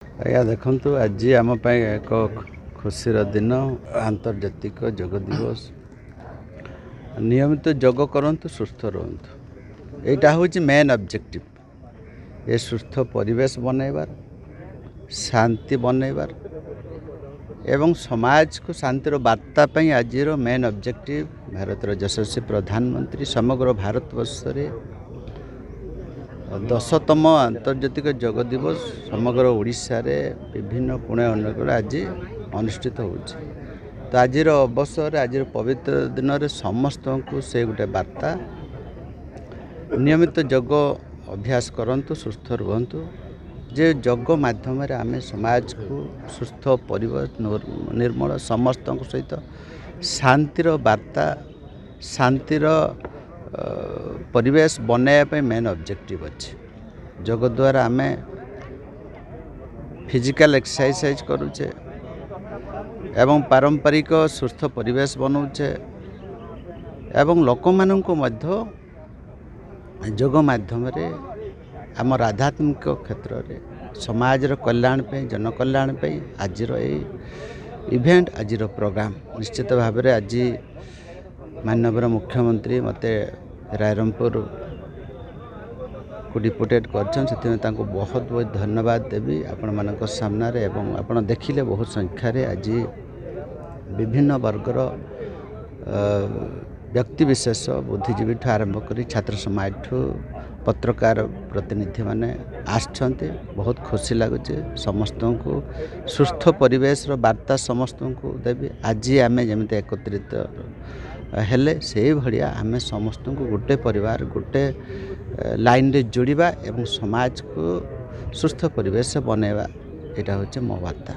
ଆଜ୍ଞା ଦେଖନ୍ତୁ ଆଜି ଆମ ପାଇଁ ଏକ ଖୁସିର ଦିନ ଆନ୍ତର୍ଜାତିକ ଯୋଗ ଦିବସ। ନିୟମିତ ଯୋଗ କରନ୍ତୁ, ସୁସ୍ଥ ରୁହନ୍ତୁ। ଏଇଟା ହେଉଛି ମେନ୍ ଅବଜେକ୍ଟିଭ। ଏ ସୁସ୍ଥ ପରିବେଶ ବନେଇବାର, ଶାନ୍ତି ବନେଇବାର ଏବଂ ସମାଜକୁ ଶାନ୍ତିର ବାର୍ତ୍ତା ପାଇଁ ଆଜିର ମେନ୍ ଅବଜେକ୍ଟିଭ ଭାରତର ଯଶସ୍ୱୀ ପ୍ରଧାନମନ୍ତ୍ରୀ ସମଗ୍ର ଭାରତବର୍ଷରେ 10ତମ ଆନ୍ତର୍ଜାତିକ ଯୋଗ ଦିବସ ସମଗ୍ର ଓଡ଼ିଶାରେ ବିଭିନ୍ନ କୋଣ ଅନୁକୂଳ ଆଜି ଅନୁଷ୍ଠିତ ହେଉଛି। ତ ଆଜିର ଅବସରରେ ଆଜିର ପବିତ୍ର ଦିନରେ ସମସ୍ତଙ୍କୁ ସେ ଗୋଟେ ବାର୍ତ୍ତା, ନିୟମିତ ଯୋଗ ଅଭ୍ୟାସ କରନ୍ତୁ, ସୁସ୍ଥ ରୁହନ୍ତୁ। ଯେ ଯୋଗ ମାଧ୍ୟମରେ ଆମେ ସମାଜକୁ ସୁସ୍ଥ ପରିବେଶ ନିର୍ମଳ ସମସ୍ତଙ୍କ ସହିତ ଶାନ୍ତିର ବାର୍ତ୍ତା, ଶାନ୍ତିର ପରିବେଶ ବନାଇବା ପାଇଁ ମେନ୍ ଅବଜେକ୍ଟିଭ ଅଛି। ଯୋଗ ଦ୍ୱାରା ଆମେ ଫିଜିକାଲ ଏକ୍ସରସାଇଜ କରୁଛେ ଏବଂ ପାରମ୍ପରିକ ସୁସ୍ଥ ପରିବେଶ ବନାଉଛେ ଏବଂ ଲୋକମାନଙ୍କୁ ମଧ୍ୟ ଯୋଗ ମାଧ୍ୟମରେ ଆମର ଆଧ୍ୟାତ୍ମିକ କ୍ଷେତ୍ରରେ ସମାଜର କଲ୍ୟାଣ ପାଇଁ, ଜନକଲ୍ୟାଣ ପାଇଁ ଆଜିର ଏହି ଇଭେଣ୍ଟ, ଆଜିର ପ୍ରୋଗ୍ରାମ ନିଶ୍ଚିତ ଭାବରେ ଆଜି ମାନ୍ୟବର ମୁଖ୍ୟମନ୍ତ୍ରୀ ମୋତେ ରାୟରଙ୍ଗପୁରକୁ ଡିପୁଟେଟ୍ କରିଛନ୍ତି। ସେଥିପାଇଁ ତାଙ୍କୁ ବହୁତ ବହୁତ ଧନ୍ୟବାଦ ଦେବି ଆପଣମାନଙ୍କ ସାମ୍ନାରେ। ଏବଂ ଆପଣ ଦେଖିଲେ ବହୁତ ସଂଖ୍ୟାରେ ଆଜି ବିଭିନ୍ନ ବର୍ଗର ବ୍ୟକ୍ତିବିଶେଷ, ବୁଦ୍ଧିଜୀବୀଠୁ ଆରମ୍ଭ କରି ଛାତ୍ର ସମାଜଠୁ ପତ୍ରକାର ପ୍ରତିନିଧିମାନେ ଆସିଛନ୍ତି। ବହୁତ ଖୁସି ଲାଗୁଛି। ସମସ୍ତଙ୍କୁ ସୁସ୍ଥ ପରିବେଶର ବାର୍ତ୍ତା ସମସ୍ତଙ୍କୁ ଦେବି। ଆଜି ଆମେ ଯେମିତି ଏକତ୍ରିତ ହେଲେ ସେଇଭଳିଆ ଆମେ ସମସ୍ତଙ୍କୁ ଗୋଟେ ପରିବାର, ଗୋଟେ ଲାଇନରେ ଯୋଡ଼ିବା ଏବଂ ସମାଜକୁ ସୁସ୍ଥ ପରିବେଶ ବନେଇବା, ଏଇଟା ହେଉଛି ମୋ ବାର୍ତ୍ତା।